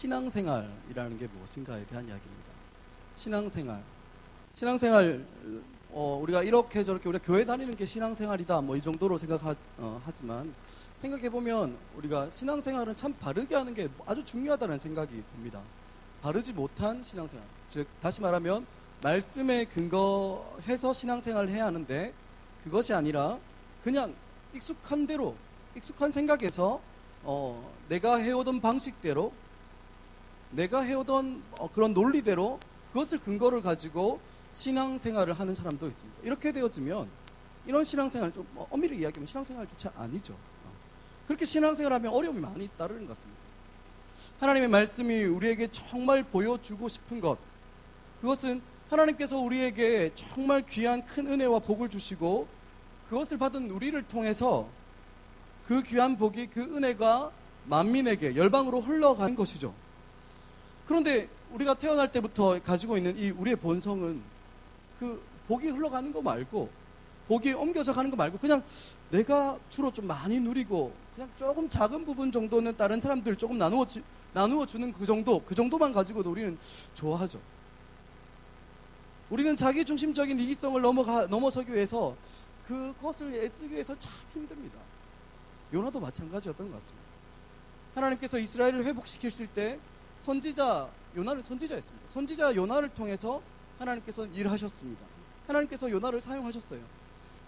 신앙생활이라는 게 무엇인가에 대한 이야기입니다. 신앙생활, 우리가 이렇게 저렇게 우리가 교회 다니는 게 신앙생활이다, 뭐 이 정도로 생각하지만 생각해보면 우리가 신앙생활은 참 바르게 하는 게 아주 중요하다는 생각이 듭니다. 바르지 못한 신앙생활, 즉 다시 말하면 말씀에 근거해서 신앙생활을 해야 하는데, 그것이 아니라 그냥 익숙한 대로, 익숙한 생각에서 내가 해오던 방식대로, 내가 해오던 그런 논리대로 그것을 근거를 가지고 신앙생활을 하는 사람도 있습니다. 이렇게 되어지면 이런 신앙생활, 좀 엄밀히 이야기하면 신앙생활조차 아니죠. 그렇게 신앙생활하면 어려움이 많이 따르는 것 같습니다. 하나님의 말씀이 우리에게 정말 보여주고 싶은 것, 그것은 하나님께서 우리에게 정말 귀한 큰 은혜와 복을 주시고 그것을 받은 우리를 통해서 그 귀한 복이, 그 은혜가 만민에게, 열방으로 흘러가는 것이죠. 그런데 우리가 태어날 때부터 가지고 있는 이 우리의 본성은 그 복이 흘러가는 거 말고, 복이 옮겨져 가는 거 말고 그냥 내가 주로 좀 많이 누리고 그냥 조금 작은 부분 정도는 다른 사람들 조금 나누어 주는 그 정도만 가지고도 우리는 좋아하죠. 우리는 자기중심적인 이기성을 넘어서기 위해서 그것을 애쓰기 위해서 참 힘듭니다. 요나도 마찬가지였던 것 같습니다. 하나님께서 이스라엘을 회복시키실 때 요나는 선지자였습니다. 선지자 요나를 통해서 하나님께서는 일하셨습니다. 하나님께서 요나를 사용하셨어요.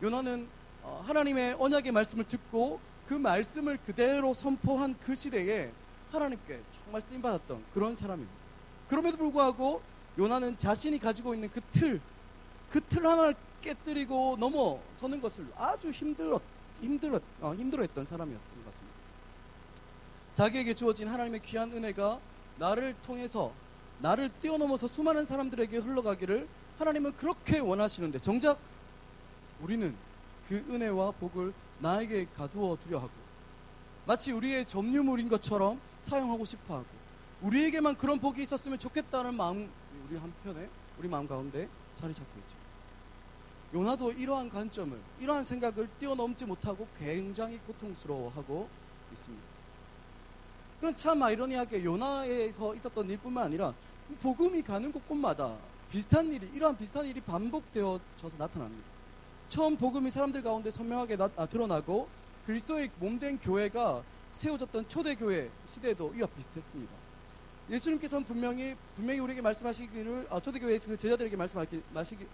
요나는 하나님의 언약의 말씀을 듣고 그 말씀을 그대로 선포한 그 시대에 하나님께 정말 쓰임받았던 그런 사람입니다. 그럼에도 불구하고 요나는 자신이 가지고 있는 그 틀 하나를 깨뜨리고 넘어서는 것을 아주 힘들어했던 사람이었던 것 같습니다. 자기에게 주어진 하나님의 귀한 은혜가 나를 통해서, 나를 뛰어넘어서 수많은 사람들에게 흘러가기를 하나님은 그렇게 원하시는데, 정작 우리는 그 은혜와 복을 나에게 가두어 두려 하고 마치 우리의 점유물인 것처럼 사용하고 싶어 하고, 우리에게만 그런 복이 있었으면 좋겠다는 마음, 우리 마음 가운데 자리 잡고 있죠. 요나도 이러한 관점을, 이러한 생각을 뛰어넘지 못하고 굉장히 고통스러워하고 있습니다. 그런 참 아이러니하게 요나에서 있었던 일뿐만 아니라 복음이 가는 곳곳마다 이러한 비슷한 일이 반복되어져서 나타납니다. 처음 복음이 사람들 가운데 선명하게 드러나고 그리스도의 몸된 교회가 세워졌던 초대교회 시대도 이와 비슷했습니다. 예수님께서는 분명히 우리에게 말씀하시기를, 초대교회 그 제자들에게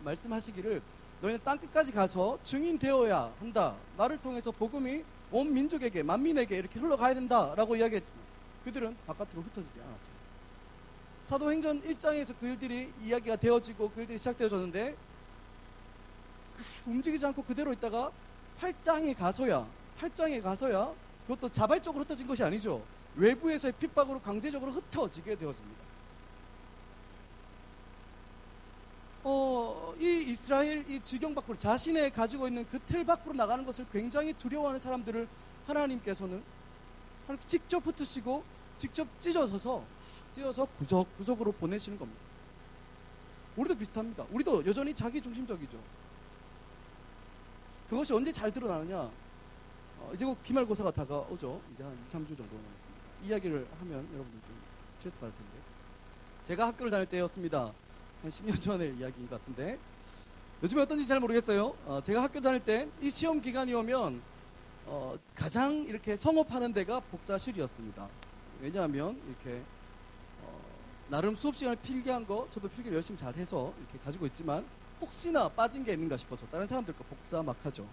말씀하시기를 너희는 땅끝까지 가서 증인되어야 한다. 나를 통해서 복음이 온 민족에게, 만민에게 이렇게 흘러가야 된다라고 이야기했지만 그들은 바깥으로 흩어지지 않았습니다. 사도행전 1장에서 그 일들이 이야기가 되어지고 그 일들이 시작되어졌는데 움직이지 않고 그대로 있다가 8장에 가서야 그것도 자발적으로 흩어진 것이 아니죠. 외부에서의 핍박으로 강제적으로 흩어지게 되었습니다. 이 이스라엘, 이 지경 밖으로, 자신의 가지고 있는 그 틀 밖으로 나가는 것을 굉장히 두려워하는 사람들을 하나님께서는 직접 흩으시고 직접 찢어서 구석구석으로 보내시는 겁니다. 우리도 비슷합니다. 우리도 여전히 자기중심적이죠. 그것이 언제 잘 드러나느냐, 이제 곧 기말고사가 다가오죠. 이제 한 2-3주 정도 남았습니다. 이야기를 하면 여러분들 좀 스트레스 받을 텐데, 제가 학교를 다닐 때였습니다. 한 10년 전의 이야기인 것 같은데, 요즘에 어떤지 잘 모르겠어요. 제가 학교 다닐 때 이 시험 기간이 오면 가장 이렇게 성업하는 데가 복사실이었습니다. 왜냐하면 이렇게 나름 수업 시간에 필기한 거, 저도 필기를 열심히 잘 해서 이렇게 가지고 있지만 혹시나 빠진 게 있는가 싶어서 다른 사람들 거 복사 막 하죠.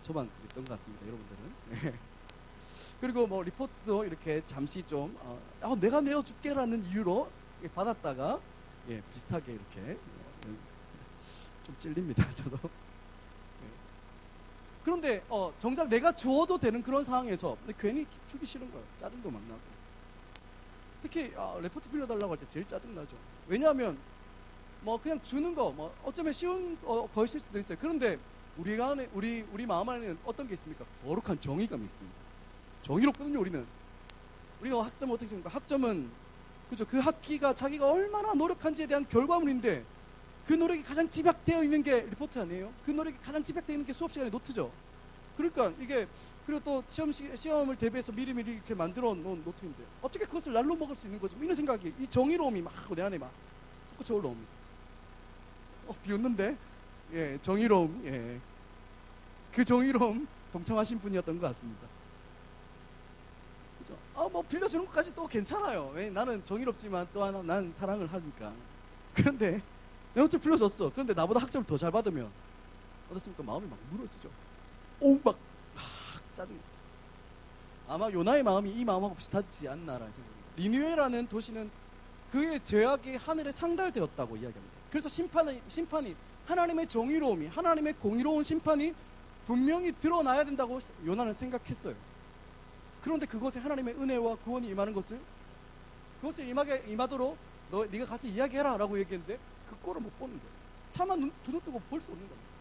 저만 그랬던 것 같습니다, 여러분들은. 그리고 뭐 리포트도 이렇게 잠시 좀 내가 내어줄게라는 이유로 받았다가 비슷하게 이렇게 좀 찔립니다, 저도. 그런데 정작 내가 줘도 되는 그런 상황에서 괜히 주기 싫은 거예요. 짜증도 막 나고. 특히 레포트 빌려달라고 할 때 제일 짜증나죠. 왜냐하면 뭐 그냥 주는 거 뭐 어쩌면 쉬운 것일 수도 있어요. 그런데 우리 마음 안에는 어떤 게 있습니까? 거룩한 정의감이 있습니다. 정의롭거든요. 우리가 학점은 어떻게 생각합니까? 학점은 그죠, 그 학기가 자기가 얼마나 노력한지에 대한 결과물인데, 그 노력이 가장 집약되어 있는 게 리포트 아니에요? 그 노력이 가장 집약되어 있는 게 수업 시간에 노트죠. 그러니까 이게, 그리고 또 시험을 대비해서 미리미리 이렇게 만들어 놓은 노트인데 어떻게 그것을 날로 먹을 수 있는 거지? 뭐 이런 생각이, 이 정의로움이 막 내 안에 막 솟구쳐 올라옵니다. 비웃는데, 예, 정의로움, 예, 그 정의로움 동참하신 분이었던 것 같습니다. 그죠? 뭐 빌려주는 것까지 또 괜찮아요. 왜? 나는 정의롭지만 또 하나 난 사랑을 하니까. 그런데 내 노트 빌려줬어. 그런데 나보다 학점을 더 잘 받으면 어떻습니까? 마음이 막 무너지죠. 막 짜증. 아마 요나의 마음이 이 마음하고 비슷하지 않나라는 생각입니다. 니느웨라는 도시는 그의 죄악이 하늘에 상달되었다고 이야기합니다. 그래서 심판이 하나님의 정의로움이, 하나님의 공의로운 심판이 분명히 드러나야 된다고 요나는 생각했어요. 그런데 그것에 하나님의 은혜와 구원이 임하는 것을, 그것을 임하도록 네가 가서 이야기해라 라고 얘기했는데 그 꼴을 못 보는 거예요. 차마 눈을 뜨고 볼 수 없는 겁니다.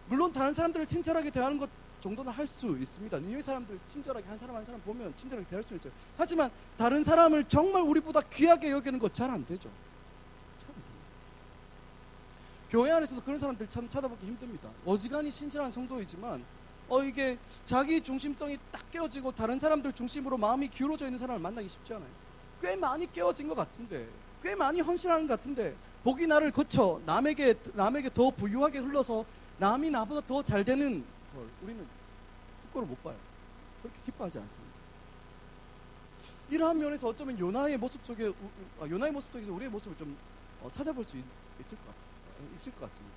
물론 다른 사람들을 친절하게 대하는 것 정도는 할 수 있습니다. 니느웨 사람들 친절하게 한 사람 보면 친절하게 대할 수 있어요. 하지만 다른 사람을 정말 우리보다 귀하게 여기는 것 잘 안 되죠. 잘 안 됩니다. 교회 안에서도 그런 사람들 참 찾아보기 힘듭니다. 어지간히 신실한 성도이지만 이게 자기 중심성이 딱 깨어지고 다른 사람들 중심으로 마음이 기울어져 있는 사람을 만나기 쉽지 않아요. 꽤 많이 깨어진 것 같은데, 꽤 많이 헌신하는 것 같은데, 복이 나를 거쳐 남에게 더 부유하게 흘러서 남이 나보다 더 잘 되는 걸 우리는 그거를 못 봐요. 그렇게 기뻐하지 않습니다. 이러한 면에서 어쩌면 요나의 모습 속에서 우리의 모습을 좀 찾아볼 수 있을 것 같습니다.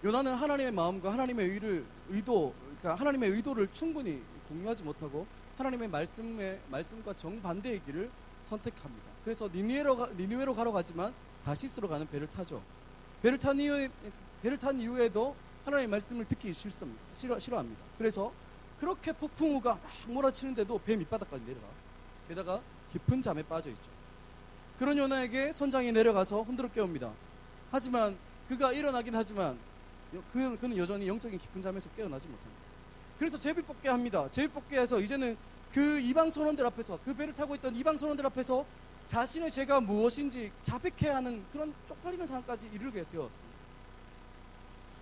요나는 하나님의 마음과 하나님의 그러니까 하나님의 의도를 충분히 공유하지 못하고 하나님의 말씀과 정반대의 길을 선택합니다. 그래서 니느웨로 가러 가지만 다시스로 가는 배를 타죠. 배를 탄 이후에도 하나님의 말씀을 듣기 싫어합니다. 그래서 그렇게 폭풍우가 막 몰아치는데도 배 밑바닥까지 내려가. 게다가 깊은 잠에 빠져있죠. 그런 요나에게 선장이 내려가서 흔들어 깨웁니다. 하지만 그가 일어나긴 하지만 그는 여전히 영적인 깊은 잠에서 깨어나지 못합니다. 그래서 제비뽑기 합니다. 제비뽑기해서 이제는 그 이방 선원들 앞에서, 그 배를 타고 있던 이방 선원들 앞에서 자신의 죄가 무엇인지 자백해야 하는 그런 쪽팔리는 상황까지 이르게 되었습니다.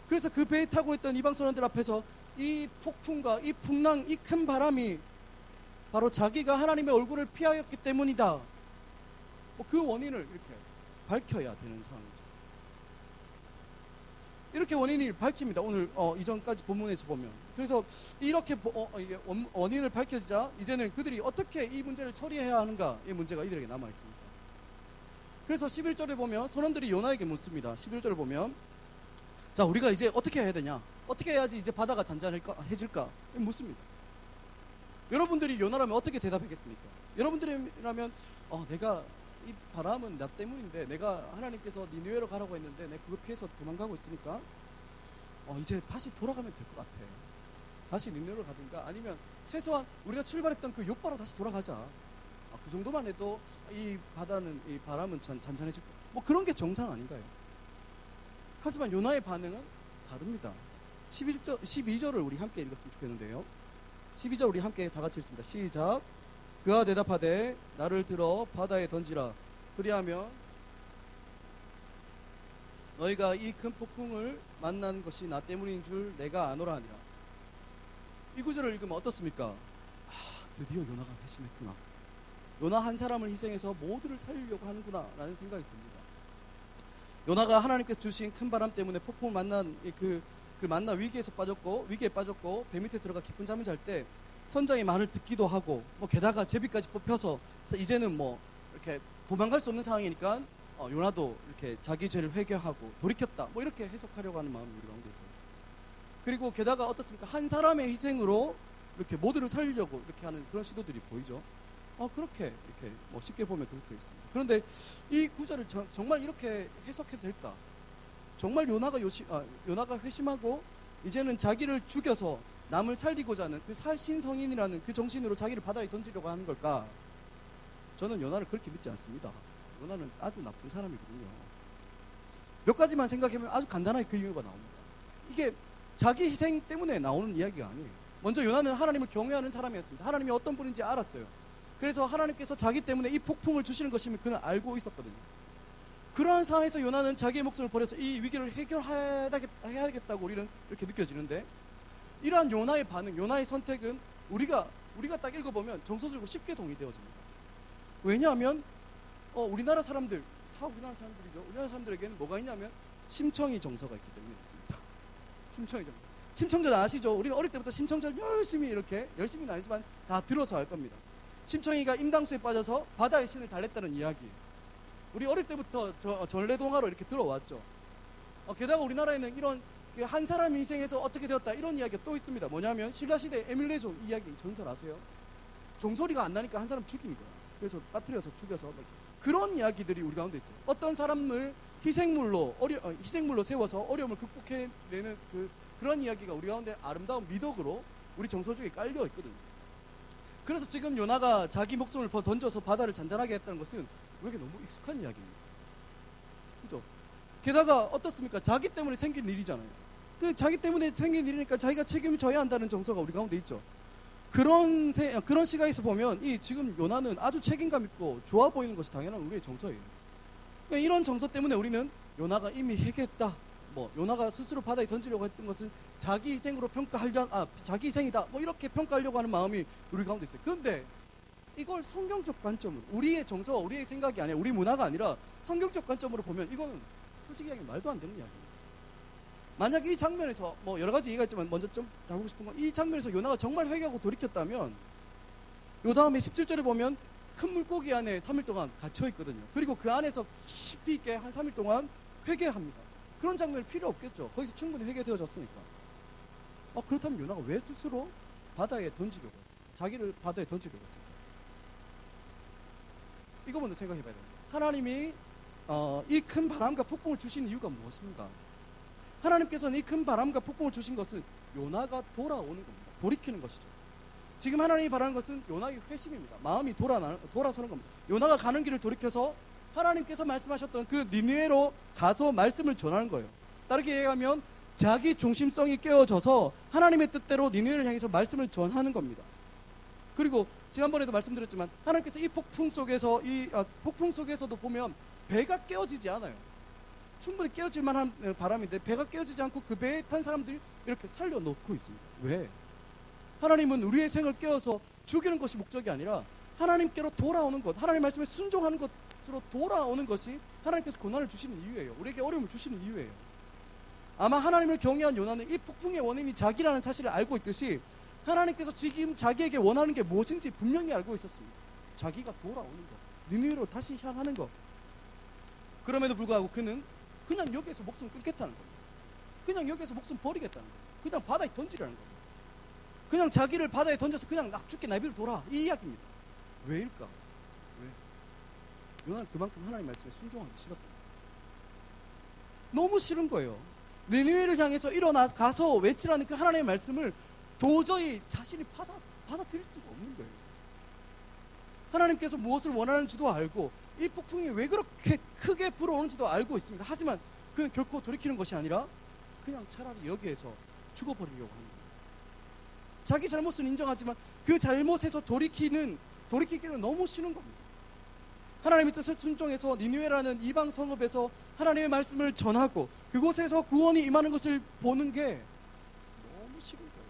그래서 그 배에 타고 있던 이방 선원들 앞에서 이 폭풍과 이 풍랑, 이 큰 바람이 바로 자기가 하나님의 얼굴을 피하였기 때문이다. 그 원인을 이렇게 밝혀야 되는 상황이죠. 이렇게 원인이 밝힙니다. 오늘 이전까지 본문에서 보면. 그래서 이렇게 이게 원인을 밝혀지자 이제는 그들이 어떻게 이 문제를 처리해야 하는가의 문제가 이들에게 남아 있습니다. 그래서 11절에 보면 선원들이 요나에게 묻습니다. 11절을 보면, 자, 우리가 이제 어떻게 해야 되냐? 어떻게 해야지 이제 바다가 잔잔해질까? 묻습니다. 여러분들이 요나라면 어떻게 대답하겠습니까? 여러분들이라면 내가 이 바람은 나 때문인데, 내가 하나님께서 니느웨로 가라고 했는데 내가 그거 피해서 도망가고 있으니까 이제 다시 돌아가면 될 것 같아. 다시 니느웨로 가든가, 아니면 최소한 우리가 출발했던 그 요바로 다시 돌아가자. 그 정도만 해도 이 바람은 잔잔해질 거야. 뭐 그런 게 정상 아닌가요? 하지만 요나의 반응은 다릅니다. 12절을 우리 함께 읽었으면 좋겠는데요. 12절 우리 함께 다 같이 읽습니다. 시작. 그가 대답하되 나를 들어 바다에 던지라. 그리하면 너희가 이 큰 폭풍을 만난 것이 나 때문인 줄 내가 아노라 하니라. 이 구절을 읽으면 어떻습니까? 드디어 요나가 회심했구나. 요나 한 사람을 희생해서 모두를 살리려고 하는구나 라는 생각이 듭니다. 요나가 하나님께서 주신 큰 바람 때문에 폭풍을 만난 그 만나 위기에 빠졌고 배 밑에 들어가 깊은 잠을 잘 때 선장의 말을 듣기도 하고, 게다가 제비까지 뽑혀서 이제는 이렇게 도망갈 수 없는 상황이니까 요나도 이렇게 자기 죄를 회개하고 돌이켰다, 이렇게 해석하려고 하는 마음이 우리 가운데 있어요. 그리고 게다가 어떻습니까? 한 사람의 희생으로 이렇게 모두를 살리려고 이렇게 하는 그런 시도들이 보이죠. 그렇게 이렇게 쉽게 보면 그렇게 있습니다. 그런데 이 구절을 정말 이렇게 해석해도 될까? 정말 요나가 회심하고 이제는 자기를 죽여서 남을 살리고자 하는 그 살신성인이라는 그 정신으로 자기를 바다에 던지려고 하는 걸까? 저는 요나를 그렇게 믿지 않습니다. 요나는 아주 나쁜 사람이거든요. 몇 가지만 생각해보면 아주 간단하게 그 이유가 나옵니다. 이게 자기 희생 때문에 나오는 이야기가 아니에요. 먼저 요나는 하나님을 경외하는 사람이었습니다. 하나님이 어떤 분인지 알았어요. 그래서 하나님께서 자기 때문에 이 폭풍을 주시는 것임을 그는 알고 있었거든요. 그러한 상황에서 요나는 자기의 목숨을 버려서 이 위기를 해결해야겠다고 우리는 이렇게 느껴지는데, 이러한 요나의 반응, 요나의 선택은 우리가 딱 읽어보면 정서적으로 쉽게 동의되어집니다. 왜냐하면 우리나라 사람들, 다 우리나라 사람들이죠. 우리나라 사람들에게는 뭐가 있냐면 심청이 정서가 있기 때문에 그렇습니다. 심청이 정서. 심청전 아시죠? 우리는 어릴 때부터 심청전 열심히는 아니지만 다 들어서 할 겁니다. 심청이가 임당수에 빠져서 바다의 신을 달랬다는 이야기. 우리 어릴 때부터 전래동화로 이렇게 들어왔죠. 게다가 우리나라에는 이런 한 사람 인생에서 어떻게 되었다 이런 이야기가 또 있습니다. 뭐냐면 신라시대 에밀레종 이야기 전설 아세요? 종소리가 안 나니까 한 사람 죽인 거야. 그래서 빠뜨려서 죽여서 그런 이야기들이 우리 가운데 있어요. 어떤 사람을 희생물로 세워서 어려움을 극복해내는 그런 이야기가 우리 가운데 아름다운 미덕으로 우리 정서 중에 깔려 있거든요. 그래서 지금 요나가 자기 목숨을 던져서 바다를 잔잔하게 했다는 것은 우리에게 너무 익숙한 이야기입니다. 그죠? 게다가 어떻습니까? 자기 때문에 생긴 일이잖아요. 자기 때문에 생긴 일이니까 자기가 책임을 져야 한다는 정서가 우리 가운데 있죠. 그런 시각에서 보면 지금 요나는 아주 책임감 있고 좋아 보이는 것이 당연한 우리의 정서예요. 그러니까 이런 정서 때문에 우리는 요나가 이미 회개했다. 요나가 스스로 바다에 던지려고 했던 것은 자기 희생으로 자기 희생이다. 이렇게 평가하려고 하는 마음이 우리 가운데 있어요. 그런데 이걸 성경적 관점으로, 우리의 정서와 우리의 생각이 아니라, 우리 문화가 아니라 성경적 관점으로 보면 이거는 솔직히 얘기하면 말도 안 되는 이야기입니다. 만약 이 장면에서 여러 가지 얘기가 있지만 먼저 좀 다루고 싶은 건 이 장면에서 요나가 정말 회개하고 돌이켰다면 요 다음에 17절에 보면 큰 물고기 안에 3일 동안 갇혀 있거든요. 그리고 그 안에서 깊이 있게 한 3일 동안 회개합니다. 그런 장면이 필요 없겠죠. 거기서 충분히 회개되어졌으니까. 그렇다면 요나가 왜 스스로 바다에 던지려고 했어요? 자기를 바다에 던지려고 했어요? 이거 먼저 생각해 봐야 됩니다. 하나님이 이 큰 바람과 폭풍을 주신 이유가 무엇인가? 하나님께서는 이 큰 바람과 폭풍을 주신 것은 요나가 돌아오는 겁니다. 돌이키는 것이죠. 지금 하나님이 바라는 것은 요나의 회심입니다. 마음이 돌아서는 겁니다. 요나가 가는 길을 돌이켜서 하나님께서 말씀하셨던 그 니느웨로 가서 말씀을 전하는 거예요. 다르게 얘기하면 자기 중심성이 깨어져서 하나님의 뜻대로 니느웨를 향해서 말씀을 전하는 겁니다. 그리고 지난번에도 말씀드렸지만 하나님께서 이 폭풍 속에서도 보면 배가 깨어지지 않아요. 충분히 깨어질 만한 바람인데 배가 깨어지지 않고 그 배에 탄 사람들이 이렇게 살려놓고 있습니다. 왜? 하나님은 우리의 생을 깨어서 죽이는 것이 목적이 아니라 하나님께로 돌아오는 것, 하나님 말씀에 순종하는 것으로 돌아오는 것이 하나님께서 고난을 주시는 이유예요. 우리에게 어려움을 주시는 이유예요. 아마 하나님을 경외한 요나는 이 폭풍의 원인이 자기라는 사실을 알고 있듯이 하나님께서 지금 자기에게 원하는 게 무엇인지 분명히 알고 있었습니다. 자기가 돌아오는 것, 니느웨로 다시 향하는 것. 그럼에도 불구하고 그는 그냥 여기에서 목숨 끊겠다는 겁니다. 그냥 여기에서 목숨 버리겠다는 겁니다. 그냥 바다에 던지라는 겁니다. 그냥 자기를 바다에 던져서 그냥 죽게 나비를 돌아, 이 이야기입니다. 왜일까? 왜? 요나는 그만큼 하나님 말씀에 순종하기 싫었던 거예요. 너무 싫은 거예요. 니느웨를 향해서 가서 외치라는 그 하나님의 말씀을 도저히 자신이 받아들일 수가 없는 거예요. 하나님께서 무엇을 원하는지도 알고 이 폭풍이 왜 그렇게 크게 불어오는지도 알고 있습니다. 하지만 그는 결코 돌이키는 것이 아니라 그냥 차라리 여기에서 죽어버리려고 하는 거예요. 자기 잘못은 인정하지만 그 잘못에서 돌이키기는 너무 싫은 겁니다. 하나님의 뜻을 순종해서 니느웨라는 이방 성읍에서 하나님의 말씀을 전하고 그곳에서 구원이 임하는 것을 보는 게 너무 싫은 거예요.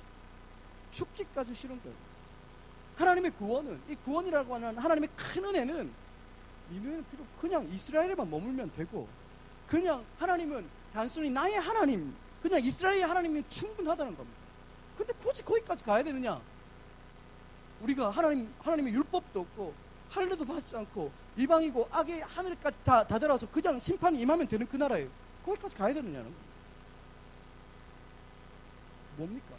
죽기까지 싫은 거예요. 하나님의 구원은, 이 구원이라고 하는 하나님의 큰 은혜는 니느웨는 필요 없고 그냥 이스라엘에만 머물면 되고, 그냥 하나님은 단순히 나의 하나님, 그냥 이스라엘의 하나님이면 충분하다는 겁니다. 근데 굳이 거기까지 가야 되느냐? 우리가 하나님의 율법도 없고 할례도 받지 않고 이방이고 악의 하늘까지 다 들어서 그냥 심판이 임하면 되는 그 나라에 거기까지 가야 되느냐는 겁니다. 뭡니까?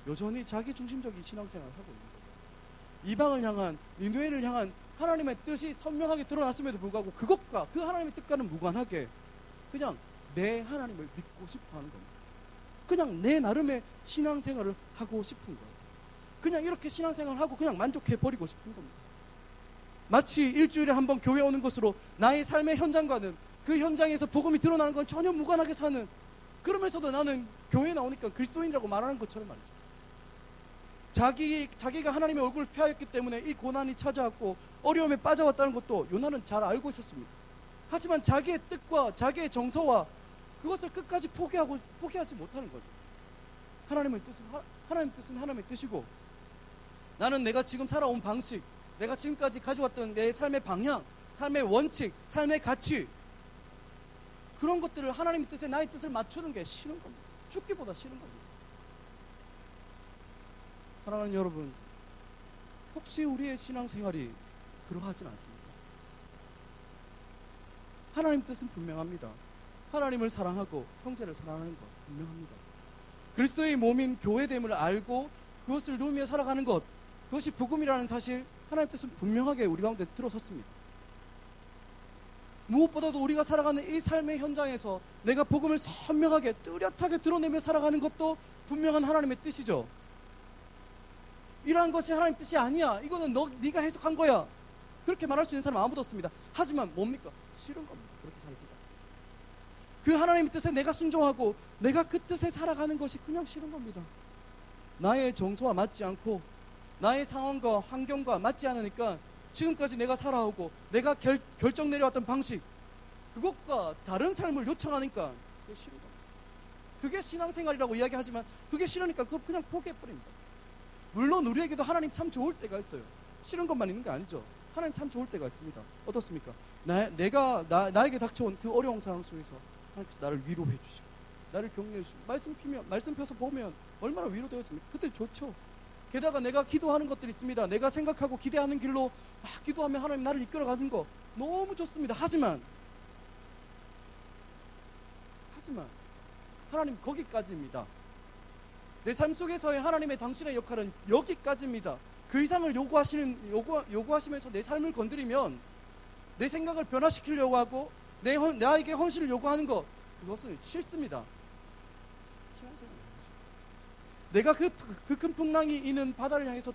여전히 자기 중심적인 신앙생활을 하고 있는 거죠. 이방을 향한, 니느웨를 향한 하나님의 뜻이 선명하게 드러났음에도 불구하고 그것과 그 하나님의 뜻과는 무관하게 그냥 내 하나님을 믿고 싶어 하는 겁니다. 그냥 내 나름의 신앙생활을 하고 싶은 거예요. 그냥 이렇게 신앙생활을 하고 그냥 만족해버리고 싶은 겁니다. 마치 일주일에 한 번 교회 오는 것으로 나의 삶의 현장과는 그 현장에서 복음이 드러나는 건 전혀 무관하게 사는, 그러면서도 나는 교회에 나오니까 그리스도인이라고 말하는 것처럼 말이죠. 자기가 하나님의 얼굴을 피하였기 때문에 이 고난이 찾아왔고 어려움에 빠져왔다는 것도 요나는 잘 알고 있었습니다. 하지만 자기의 뜻과 자기의 정서와 그것을 끝까지 포기하지 못하는 거죠. 하나님 뜻은 하나님의 뜻이고, 나는 내가 지금 살아온 방식, 내가 지금까지 가져왔던 내 삶의 방향, 삶의 원칙, 삶의 가치, 그런 것들을 하나님의 뜻에 나의 뜻을 맞추는 게 싫은 겁니다. 죽기보다 싫은 겁니다. 사랑하는 여러분, 혹시 우리의 신앙생활이 그러하진 않습니까? 하나님 뜻은 분명합니다. 하나님을 사랑하고 형제를 사랑하는 것 분명합니다. 그리스도의 몸인 교회됨을 알고 그것을 누리며 살아가는 것, 그것이 복음이라는 사실, 하나님 뜻은 분명하게 우리 가운데 들어섰습니다. 무엇보다도 우리가 살아가는 이 삶의 현장에서 내가 복음을 선명하게 뚜렷하게 드러내며 살아가는 것도 분명한 하나님의 뜻이죠. 이러한 것이 하나님 뜻이 아니야, 이거는 네가 해석한 거야, 그렇게 말할 수 있는 사람 아무도 없습니다. 하지만 뭡니까? 싫은 겁니다. 그렇게 살기가. 그 하나님의 뜻에 내가 순종하고 내가 그 뜻에 살아가는 것이 그냥 싫은 겁니다. 나의 정서와 맞지 않고 나의 상황과 환경과 맞지 않으니까 지금까지 내가 살아오고 내가 결정 내려왔던 방식, 그것과 다른 삶을 요청하니까 그게 싫은 겁니다. 그게 신앙생활이라고 이야기하지만 그게 싫으니까 그거 그냥 포기해버립니다. 물론 우리에게도 하나님 참 좋을 때가 있어요. 싫은 것만 있는 게 아니죠. 하나님 참 좋을 때가 있습니다. 어떻습니까? 나에게 닥쳐온 그 어려운 상황 속에서 하나님께서 나를 위로해 주시고 나를 격려해 주시고 말씀 펴서 보면 얼마나 위로되어집니까? 그때 좋죠. 게다가 내가 기도하는 것들이 있습니다. 내가 생각하고 기대하는 길로 기도하면 하나님 나를 이끌어가는 거 너무 좋습니다. 하지만 하나님 거기까지입니다. 내 삶 속에서의 하나님의 당신의 역할은 여기까지입니다. 그 이상을 요구하시면서 내 삶을 건드리면 내 생각을 변화시키려고 하고 나에게 헌신을 요구하는 것, 그것은 싫습니다. 내가 그 큰 풍랑이 있는 바다를 향해서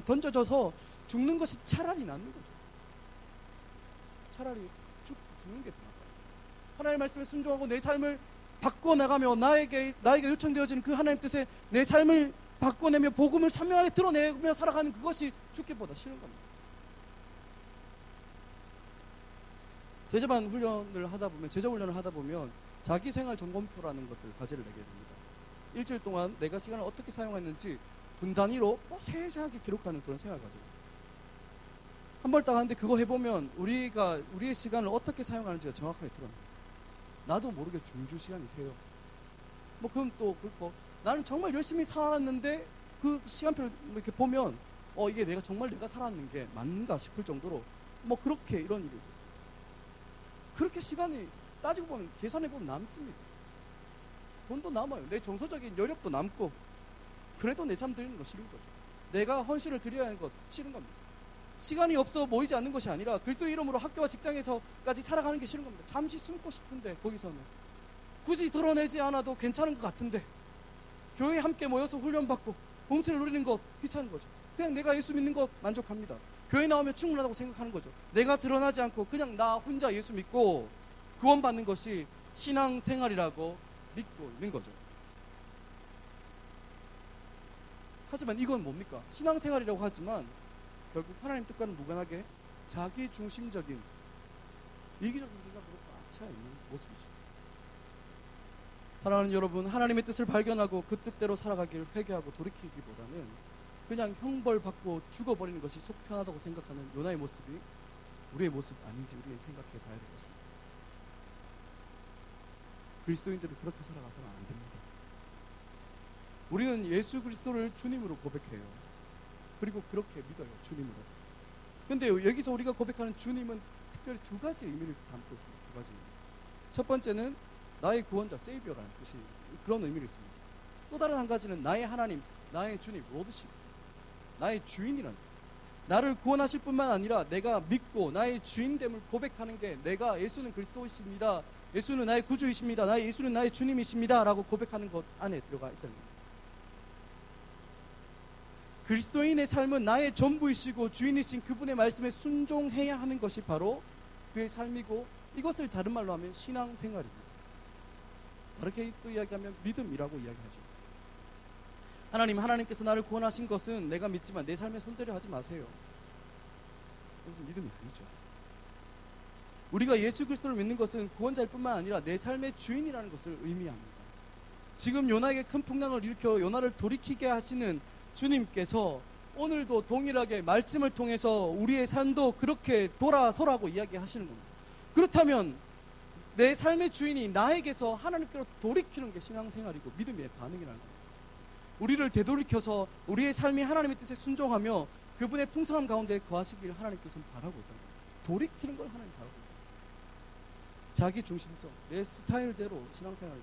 던져져서 죽는 것이 차라리 낫는 거죠. 차라리 죽는 게 더 나아요. 하나님의 말씀에 순종하고 내 삶을 바꿔나가며 나에게 요청되어지는 그 하나님 뜻에 내 삶을 바꿔내며 복음을 선명하게 드러내며 살아가는 그것이 죽기보다 싫은 겁니다. 제자 훈련을 하다 보면 자기생활 점검표라는 것들 과제를 내게 됩니다. 일주일 동안 내가 시간을 어떻게 사용했는지 분 단위로 세세하게 기록하는 그런 생활 과제입니다. 한 번 딱 하는데 그거 해보면 우리의 시간을 어떻게 사용하는지가 정확하게 드러납니다. 나도 모르게 줄줄 시간이 새요. 그럼 또 그렇고 나는 정말 열심히 살았는데 그 시간표를 이렇게 보면 이게 정말 내가 살았는 게 맞는가 싶을 정도로 그렇게 이런 일이 있었어요. 그렇게 시간이 따지고 보면 계산해 보면 남습니다. 돈도 남아요. 내 정서적인 여력도 남고, 그래도 내 삶 드리는 거 싫은 거죠. 내가 헌신을 드려야 하는 것 싫은 겁니다. 시간이 없어 모이지 않는 것이 아니라 그리스도의 이름으로 학교와 직장에서까지 살아가는 게 싫은 겁니다. 잠시 숨고 싶은데 거기서는 굳이 드러내지 않아도 괜찮은 것 같은데 교회에 함께 모여서 훈련받고 공체를 누리는 것 귀찮은 거죠. 그냥 내가 예수 믿는 것 만족합니다. 교회 나오면 충분하다고 생각하는 거죠. 내가 드러나지 않고 그냥 나 혼자 예수 믿고 구원받는 것이 신앙생활이라고 믿고 있는 거죠. 하지만 이건 뭡니까? 신앙생활이라고 하지만 결국 하나님 뜻과는 무관하게 자기 중심적인 이기적인 생각으로 꽉 차 있는 모습이죠. 사랑하는 여러분, 하나님의 뜻을 발견하고 그 뜻대로 살아가길 회개하고 돌이키기보다는 그냥 형벌받고 죽어버리는 것이 속 편하다고 생각하는 요나의 모습이 우리의 모습 아닌지 우리는 생각해 봐야 될 것입니다. 그리스도인들은 그렇게 살아가서는 안 됩니다. 우리는 예수 그리스도를 주님으로 고백해요. 그리고 그렇게 믿어요. 주님으로. 근데 여기서 우리가 고백하는 주님은 특별히 두 가지 의미를 담고 있습니다. 두 가지 의미. 첫 번째는 나의 구원자, 세이비어라는 뜻이 그런 의미가 있습니다. 또 다른 한 가지는 나의 하나님, 나의 주님, 로드십, 나의 주인이라는, 나를 구원하실 뿐만 아니라 내가 믿고 나의 주인됨을 고백하는 게 내가 예수는 그리스도이십니다, 예수는 나의 구주이십니다, 예수는 나의 주님이십니다 라고 고백하는 것 안에 들어가 있다는 겁니다. 그리스도인의 삶은 나의 전부이시고 주인이신 그분의 말씀에 순종해야 하는 것이 바로 그의 삶이고, 이것을 다른 말로 하면 신앙생활입니다. 다르게 또 이야기하면 믿음이라고 이야기하죠. 하나님께서 나를 구원하신 것은 내가 믿지만 내 삶에 손대려 하지 마세요. 그것은 믿음이 아니죠. 우리가 예수 그리스도를 믿는 것은 구원자일 뿐만 아니라 내 삶의 주인이라는 것을 의미합니다. 지금 요나에게 큰 풍랑을 일으켜 요나를 돌이키게 하시는 주님께서 오늘도 동일하게 말씀을 통해서 우리의 삶도 그렇게 돌아서라고 이야기하시는 겁니다. 그렇다면 내 삶의 주인이 나에게서 하나님께로 돌이키는 게 신앙생활이고 믿음의 반응이라는 겁니다. 우리를 되돌이켜서 우리의 삶이 하나님의 뜻에 순종하며 그분의 풍성함 가운데 거하시길 하나님께서는 바라고 있다는 겁니다. 돌이키는 걸 하나님 바라고 있다. 자기 중심성, 내 스타일대로 신앙생활을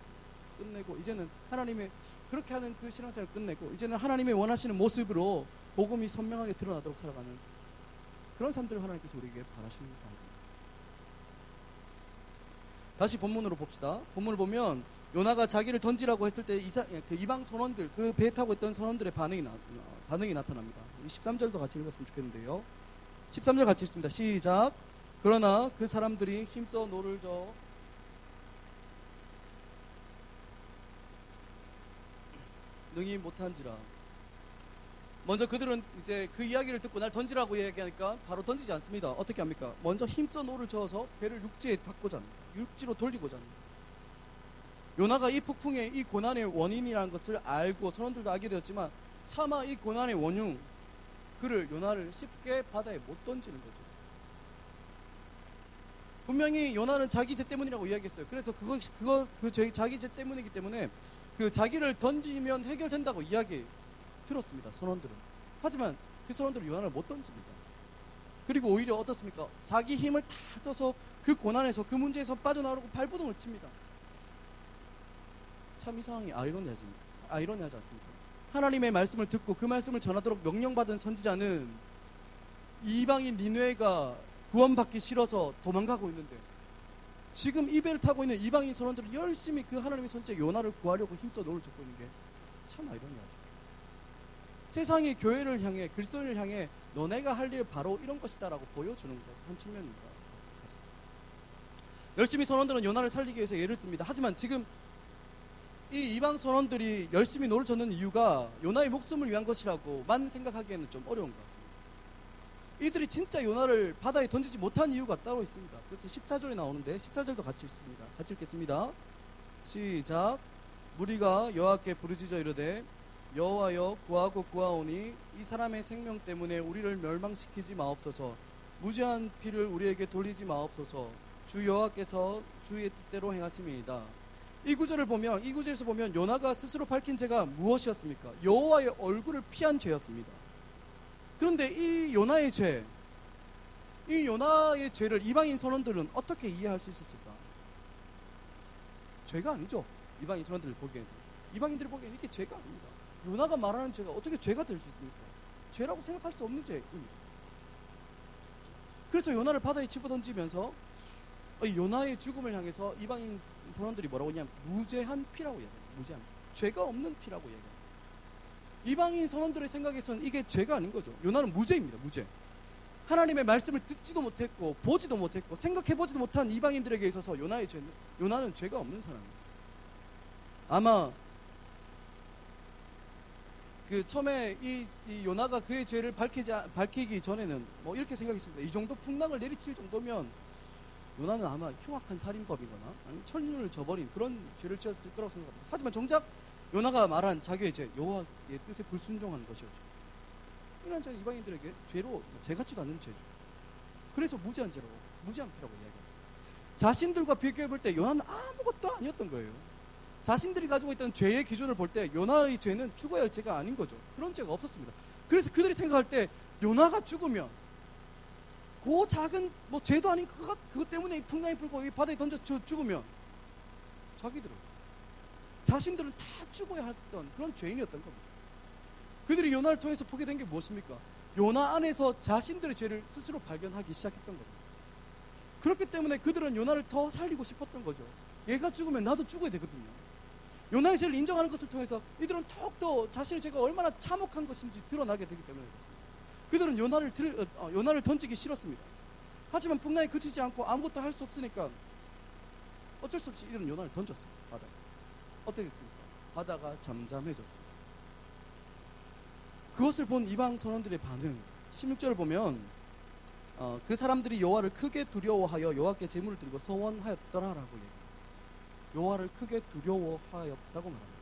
끝내고 이제는 하나님의 그렇게 하는 그 신앙생활을 끝내고 이제는 하나님의 원하시는 모습으로 복음이 선명하게 드러나도록 살아가는 그런 삶들을 하나님께서 우리에게 바라시는 겁니다. 다시 본문으로 봅시다. 본문을 보면 요나가 자기를 던지라고 했을 때 그 이방 선원들, 그 배에 타고 있던 선원들의 반응이 나타납니다. 13절도 같이 읽었으면 좋겠는데요. 13절 같이 읽습니다. 시작. 그러나 그 사람들이 힘써 노를 저어 능히 못한지라. 먼저 그들은 이제 그 이야기를 듣고 날 던지라고 이야기하니까 바로 던지지 않습니다. 어떻게 합니까? 먼저 힘써 노를 저어서 배를 육지에 닿고자 합니다. 육지로 돌리고자 합니다. 요나가 이 폭풍의 이 고난의 원인이라는 것을 알고 선원들도 알게 되었지만 차마 이 고난의 원흉 요나를 쉽게 바다에 못 던지는 거죠. 분명히 요나는 자기 죄 때문이라고 이야기했어요. 그래서 자기 죄 때문이기 때문에 그 자기를 던지면 해결된다고 이야기 들었습니다. 선원들은. 하지만 그 선원들은 요나를 못 던집니다. 그리고 오히려 어떻습니까? 자기 힘을 다 써서 그 고난에서 그 문제에서 빠져나오려고 발버둥을 칩니다. 참 이 상황이 아이러니하지 않습니까? 하나님의 말씀을 듣고 그 말씀을 전하도록 명령받은 선지자는 이방인 니느웨가 구원받기 싫어서 도망가고 있는데 지금 이 배를 타고 있는 이방인 선원들은 열심히 그 하나님의 선지자 요나를 구하려고 힘써 노를 젓고 있는 게 참 아이러니하죠. 세상이 교회를 향해 그리스도인을 향해 너네가 할 일 바로 이런 것이다 라고 보여주는 것 한 측면입니다. 열심히 선원들은 요나를 살리기 위해서 애를 씁니다. 하지만 지금 이 이방 선원들이 열심히 노를 젓는 이유가 요나의 목숨을 위한 것이라고만 생각하기에는 좀 어려운 것 같습니다. 이들이 진짜 요나를 바다에 던지지 못한 이유가 따로 있습니다. 그래서 14절에 나오는데 14절도 같이 읽습니다. 같이 읽겠습니다. 시작. 무리가 여호와께 부르짖어 이르되 여호와여 구하고 구하오니 이 사람의 생명 때문에 우리를 멸망시키지 마옵소서. 무죄한 피를 우리에게 돌리지 마옵소서. 주 여호와께서 주의 뜻대로 행하심이이다. 이 구절에서 보면 요나가 스스로 밝힌 죄가 무엇이었습니까? 여호와의 얼굴을 피한 죄였습니다. 그런데 이 요나의 죄를 이방인 선원들은 어떻게 이해할 수 있었을까? 죄가 아니죠. 이방인 선원들을 보기에는. 이방인들이 보기에는 이게 죄가 아닙니다. 요나가 말하는 죄가 어떻게 죄가 될 수 있습니까? 죄라고 생각할 수 없는 죄입니다. 그래서 요나를 바다에 집어던지면서 요나의 죽음을 향해서 이방인 선원들이 뭐라고 하냐면 무죄한 피라고 얘기합니다. 무죄한 피. 죄가 없는 피라고 얘기합니다. 이방인 선원들의 생각에서는 이게 죄가 아닌 거죠. 요나는 무죄입니다. 무죄. 하나님의 말씀을 듣지도 못했고 보지도 못했고 생각해보지도 못한 이방인들에게 있어서 요나는 죄가 없는 사람입니다. 아마 그 처음에 이 요나가 그의 죄를 밝히기 전에는 뭐 이렇게 생각했습니다. 이 정도 풍랑을 내리칠 정도면 요나는 아마 흉악한 살인범이거나 아니면 천륜을 저버린 그런 죄를 지었을 거라고 생각합니다. 하지만 정작 요나가 말한 자기의 죄, 여호와의 뜻에 불순종하는 것이었죠. 이런 죄는 이방인들에게 죄 같지도 않는 죄죠. 그래서 무죄한 피라고 이야기합니다. 자신들과 비교해볼 때 요나는 아무것도 아니었던 거예요. 자신들이 가지고 있던 죄의 기준을 볼 때 요나의 죄는 죽어야 할 죄가 아닌 거죠. 그런 죄가 없었습니다. 그래서 그들이 생각할 때 요나가 죽으면 그 작은 죄도 아닌 그것 때문에 풍랑이 불고 이 바다에 던져 죽으면 자신들은 다 죽어야 했던 그런 죄인이었던 겁니다. 그들이 요나를 통해서 보게 된 게 무엇입니까? 요나 안에서 자신들의 죄를 스스로 발견하기 시작했던 겁니다. 그렇기 때문에 그들은 요나를 더 살리고 싶었던 거죠. 얘가 죽으면 나도 죽어야 되거든요. 요나의 죄를 인정하는 것을 통해서 이들은 더욱더 자신의 죄가 얼마나 참혹한 것인지 드러나게 되기 때문에 그들은 요나를 던지기 싫었습니다. 하지만 풍랑이 그치지 않고 아무것도 할 수 없으니까 어쩔 수 없이 이들은 요나를 던졌어요. 바다에. 어떻게 됐습니까? 바다가 잠잠해졌습니다. 그것을 본 이방 선원들의 반응 16절을 보면 그 사람들이 여호와를 크게 두려워하여 여호와께 제물을 드리고 서원하였더라라고 얘기해요. 여호와를 크게 두려워하였다고 말합니다.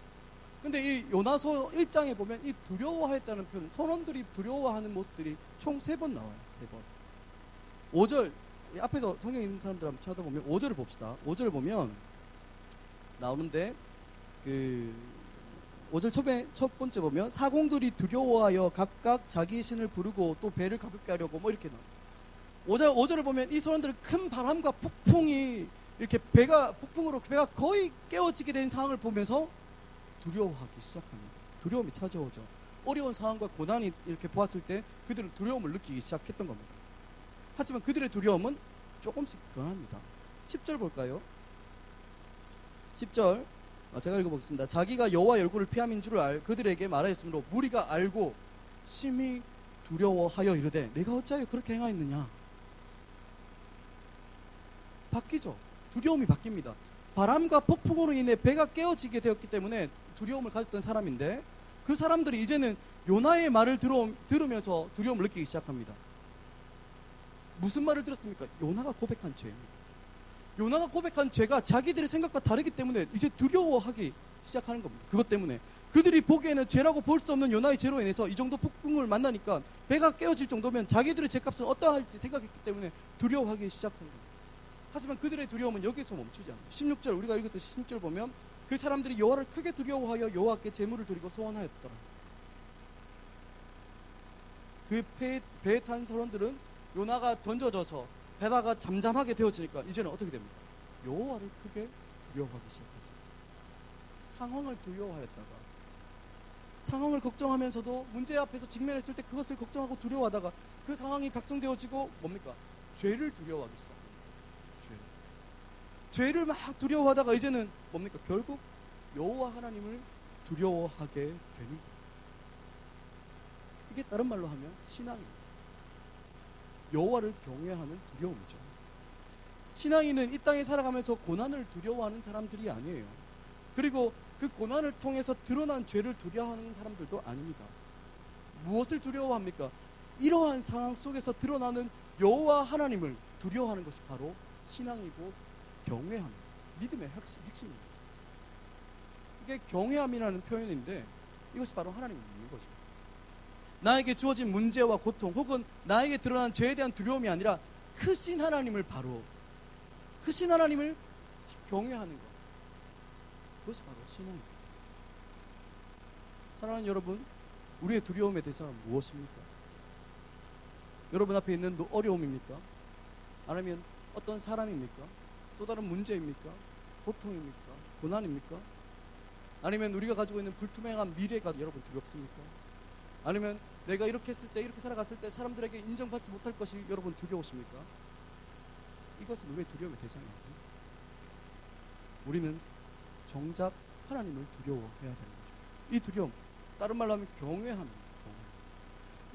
근데 이 요나서 1장에 보면 이 두려워하였다는 표현, 선원들이 두려워하는 모습들이 총 3번 나와요. 3번. 5절, 앞에서 성경 있는 사람들 한번 찾아보면 5절을 봅시다. 5절을 보면 나오는데 5절 첫 번째 보면 사공들이 두려워하여 각각 자기 신을 부르고 또 배를 가볍게 하려고 뭐 이렇게 나와요. 5절을 보면 이 선원들은 큰 바람과 폭풍이 이렇게 폭풍으로 배가 거의 깨어지게 된 상황을 보면서 두려워하기 시작합니다. 두려움이 찾아오죠. 어려운 상황과 고난이 이렇게 보았을 때 그들은 두려움을 느끼기 시작했던 겁니다. 하지만 그들의 두려움은 조금씩 변합니다. 10절 볼까요? 10절 제가 읽어보겠습니다. 자기가 여호와의 얼굴을 피함인 줄을 그들에게 말하였으므로 무리가 알고 심히 두려워하여 이르되 내가 어찌하여 그렇게 행하였느냐. 바뀌죠. 두려움이 바뀝니다. 바람과 폭풍으로 인해 배가 깨어지게 되었기 때문에 두려움을 가졌던 사람인데 그 사람들이 이제는 요나의 말을 들으면서 두려움을 느끼기 시작합니다. 무슨 말을 들었습니까? 요나가 고백한 죄입니다. 요나가 고백한 죄가 자기들의 생각과 다르기 때문에 이제 두려워하기 시작하는 겁니다. 그것 때문에 그들이 보기에는 죄라고 볼 수 없는 요나의 죄로 인해서 이 정도 폭풍을 만나니까 배가 깨어질 정도면 자기들의 죄값은 어떠할지 생각했기 때문에 두려워하기 시작한 겁니다. 하지만 그들의 두려움은 여기서 멈추지 않아요. 16절 우리가 읽었듯이 16절 보면 그 사람들이 여호와를 크게 두려워하여 여호와께 제물을 드리고 소원하였더라. 그 배에 탄 선원들은 요나가 던져져서 배다가 잠잠하게 되어지니까 이제는 어떻게 됩니까? 여호와를 크게 두려워하기 시작했습니다. 상황을 두려워하였다가 상황을 걱정하면서도 문제 앞에서 직면했을 때 그것을 걱정하고 두려워하다가 그 상황이 각성되어지고 뭡니까? 죄를 두려워하기 시작합니다. 죄를 막 두려워하다가 이제는 뭡니까? 결국 여호와 하나님을 두려워하게 되는 거예요. 이게 다른 말로 하면 신앙입니다. 여호와를 경외하는 두려움이죠. 신앙인은 이 땅에 살아가면서 고난을 두려워하는 사람들이 아니에요. 그리고 그 고난을 통해서 드러난 죄를 두려워하는 사람들도 아닙니다. 무엇을 두려워합니까? 이러한 상황 속에서 드러나는 여호와 하나님을 두려워하는 것이 바로 신앙이고 경외함, 믿음의 핵심입니다. 이게 경외함이라는 표현인데 이것이 바로 하나님을 믿는 거죠. 나에게 주어진 문제와 고통 혹은 나에게 드러난 죄에 대한 두려움이 아니라 크신 하나님을 경외하는 것. 그것이 바로 신앙입니다. 사랑하는 여러분, 우리의 두려움의 대상은 무엇입니까? 여러분 앞에 있는 어려움입니까? 아니면 어떤 사람입니까? 또 다른 문제입니까? 고통입니까? 고난입니까? 아니면 우리가 가지고 있는 불투명한 미래가 여러분 두렵습니까? 아니면 내가 이렇게 했을 때, 이렇게 살아갔을 때 사람들에게 인정받지 못할 것이 여러분 두려우십니까? 이것은 우리의 두려움의 대상이 아닙니다. 우리는 정작 하나님을 두려워해야 되는 거죠. 이 두려움, 다른 말로 하면 경외함입니다.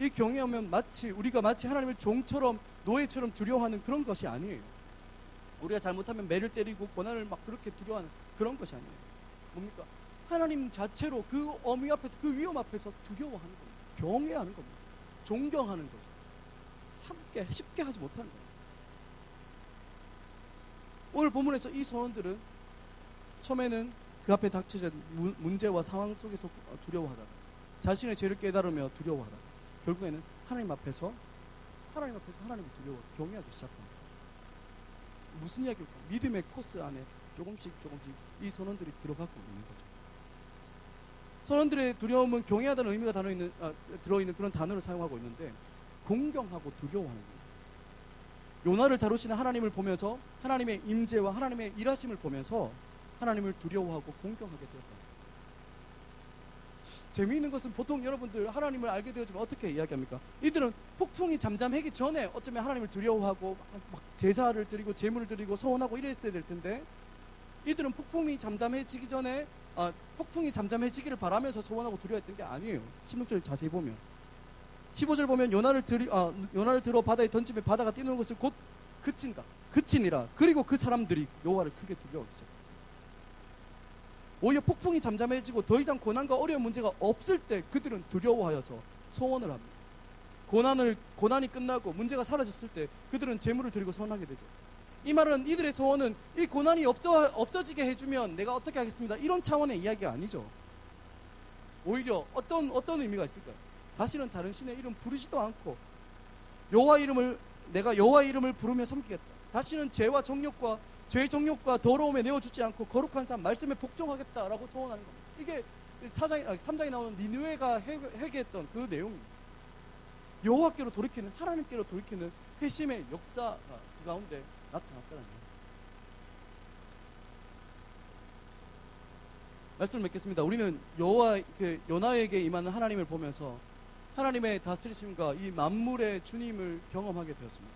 이 경외하면 우리가 마치 하나님을 종처럼 노예처럼 두려워하는 그런 것이 아니에요. 우리가 잘못하면 매를 때리고 고난을 막 그렇게 두려워하는 그런 것이 아니에요. 뭡니까? 하나님 자체로 그 어미 앞에서, 그 위험 앞에서 두려워하는 겁니다. 경외하는 겁니다. 존경하는 거죠. 함께 쉽게 하지 못하는 겁니다. 오늘 본문에서 이 선원들은 처음에는 그 앞에 닥쳐진 문제와 상황 속에서 두려워하다가 자신의 죄를 깨달으며 두려워하다가 결국에는 하나님 앞에서 하나님을 경외하기 시작합니다. 무슨 이야기일까? 믿음의 코스 안에 조금씩 이 선원들이 들어가고 있는 거죠. 선원들의 두려움은 경외하다는 의미가 들어있는 그런 단어를 사용하고 있는데 공경하고 두려워하는 거예요. 요나를 다루시는 하나님을 보면서 하나님의 임재와 하나님의 일하심을 보면서 하나님을 두려워하고 공경하게 되었다. 재미있는 것은 보통 여러분들 하나님을 알게 되어지면 어떻게 이야기합니까? 이들은 폭풍이 잠잠하기 전에 어쩌면 하나님을 두려워하고 막 제사를 드리고 제물을 드리고 소원하고 이랬어야 될 텐데 이들은 폭풍이 잠잠해지기 전에 폭풍이 잠잠해지기를 바라면서 소원하고 두려워했던 게 아니에요. 16절 자세히 보면 15절 보면 요나를 들어 바다에 던지면 바다가 뛰는 것을 곧 그치니라. 그리고 그 사람들이 여호와를 크게 두려워하기 시작했어요. 오히려 폭풍이 잠잠해지고 더 이상 고난과 어려운 문제가 없을 때 그들은 두려워하여서 소원을 합니다. 고난이 끝나고 문제가 사라졌을 때 그들은 제물을 드리고 소원하게 되죠. 이 말은 이들의 소원은 이 고난이 없어지게 해주면 내가 어떻게 하겠습니다. 이런 차원의 이야기가 아니죠. 오히려 어떤 의미가 있을까요? 다시는 다른 신의 이름 부르지도 않고 내가 여호와의 이름을 부르며 섬기겠다. 다시는 죄의 정욕과 더러움에 내어주지 않고 거룩한 삶 말씀에 복종하겠다라고 소원하는 겁니다. 이게 3장에 나오는 니느웨가 회개했던 그 내용입니다. 여호와께로 돌이키는, 하나님께로 돌이키는 회심의 역사가 그 가운데 나타났다는 거예요. 말씀을 맺겠습니다. 우리는 요나에게 임하는 하나님을 보면서 하나님의 다스리심과 이 만물의 주님을 경험하게 되었습니다.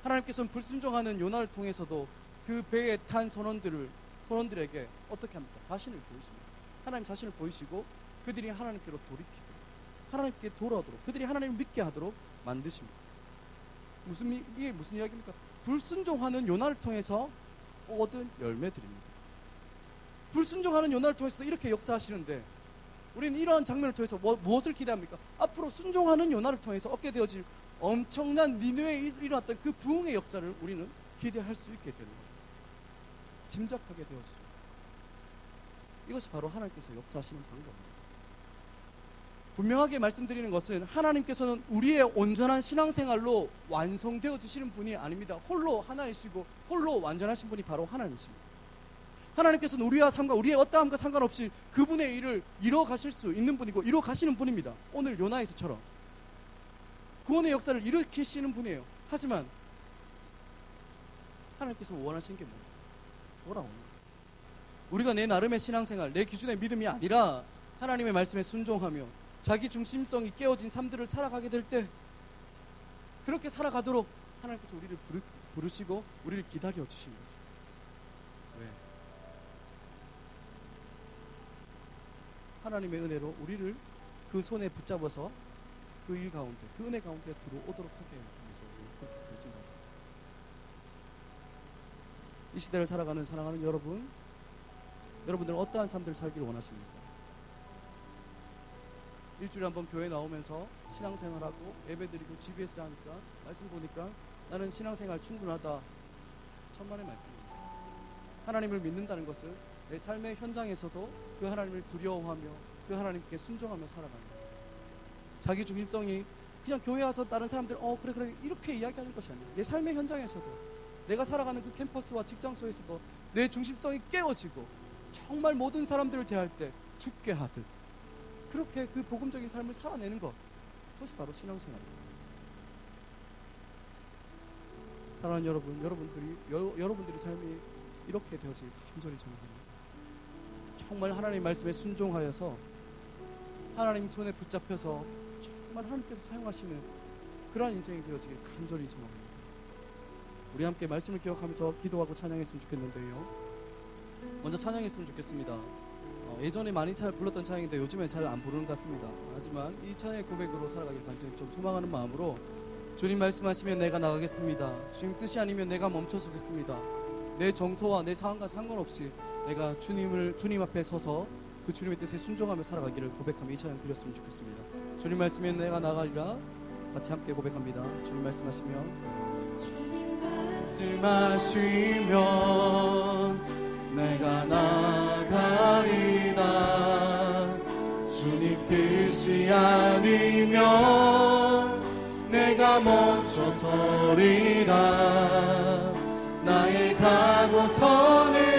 하나님께서는 불순종하는 요나를 통해서도 그 배에 탄 선원들에게 어떻게 합니까? 자신을 보이십니다. 하나님 자신을 보이시고 그들이 하나님께로 돌이키도록, 하나님께 돌아오도록, 그들이 하나님을 믿게 하도록 만드십니다. 이게 무슨 이야기입니까? 불순종하는 요나를 통해서 얻은 열매들입니다. 불순종하는 요나를 통해서도 이렇게 역사하시는데 우리는 이러한 장면을 통해서 무엇을 기대합니까? 앞으로 순종하는 요나를 통해서 얻게 되어질 엄청난 니느웨에 일어났던 그 부흥의 역사를 우리는 기대할 수 있게 되는 겁니다. 짐작하게 되었습니다. 이것이 바로 하나님께서 역사하시는 방법입니다. 분명하게 말씀드리는 것은 하나님께서는 우리의 온전한 신앙생활로 완성되어 주시는 분이 아닙니다. 홀로 하나이시고 홀로 완전하신 분이 바로 하나님이십니다. 하나님께서는 우리와 우리의 어떠함과 상관없이 그분의 일을 이뤄 가실 수 있는 분이고 이뤄 가시는 분입니다. 오늘 요나에서처럼 구원의 역사를 일으키시는 분이에요. 하지만 하나님께서 원하시는 게 뭐예요? 돌아오는 거예요. 우리가 내 나름의 신앙생활, 내 기준의 믿음이 아니라 하나님의 말씀에 순종하며 자기 중심성이 깨어진 삶들을 살아가게 될 때 그렇게 살아가도록 하나님께서 우리를 부르시고 우리를 기다려 주신 거죠. 왜? 하나님의 은혜로 우리를 그 손에 붙잡아서 그 일 가운데, 그 은혜 가운데 들어오도록 하게 해서 그렇게 되신 거죠. 이 시대를 살아가는 사랑하는 여러분들은 어떠한 삶들을 살기를 원하십니까? 일주일에 한 번 교회 나오면서 신앙생활하고 예배드리고 GBS 하니까 말씀 보니까 나는 신앙생활 충분하다. 천만의 말씀입니다. 하나님을 믿는다는 것은 내 삶의 현장에서도 그 하나님을 두려워하며 그 하나님께 순종하며 살아가는 거예요. 자기 중심성이 그냥 교회 와서 다른 사람들 그래 이렇게 이야기하는 것이 아니에요. 내 삶의 현장에서도 내가 살아가는 그 캠퍼스와 직장소에서도 내 중심성이 깨어지고 정말 모든 사람들을 대할 때 죽게 하듯 그렇게 그 복음적인 삶을 살아내는 것, 그것이 바로 신앙생활입니다. 사랑하는 여러분들의 삶이 이렇게 되어지길 간절히 소원합니다. 정말 하나님 말씀에 순종하여서 하나님 손에 붙잡혀서 정말 하나님께서 사용하시는 그러한 인생이 되어지길 간절히 소원합니다. 우리 함께 말씀을 기억하면서 기도하고 찬양했으면 좋겠는데요. 먼저 찬양했으면 좋겠습니다. 예전에 많이 잘 불렀던 찬양인데 요즘엔 잘 안 부르는 것 같습니다. 하지만 이 찬양의 고백으로 살아가길 간절히 좀 소망하는 마음으로 주님 말씀하시면 내가 나가겠습니다. 주님 뜻이 아니면 내가 멈춰서겠습니다. 내 정서와 내 상황과 상관없이 내가 주님 앞에 서서 그 주님의 뜻에 순종하며 살아가기를 고백하며 이 찬양 드렸으면 좋겠습니다. 주님 말씀하면 내가 나가리라. 같이 함께 고백합니다. 주님 말씀하시면 내가 나가리다. 주님 뜻이 아니면 내가 멈춰서리다. 나의 각오서는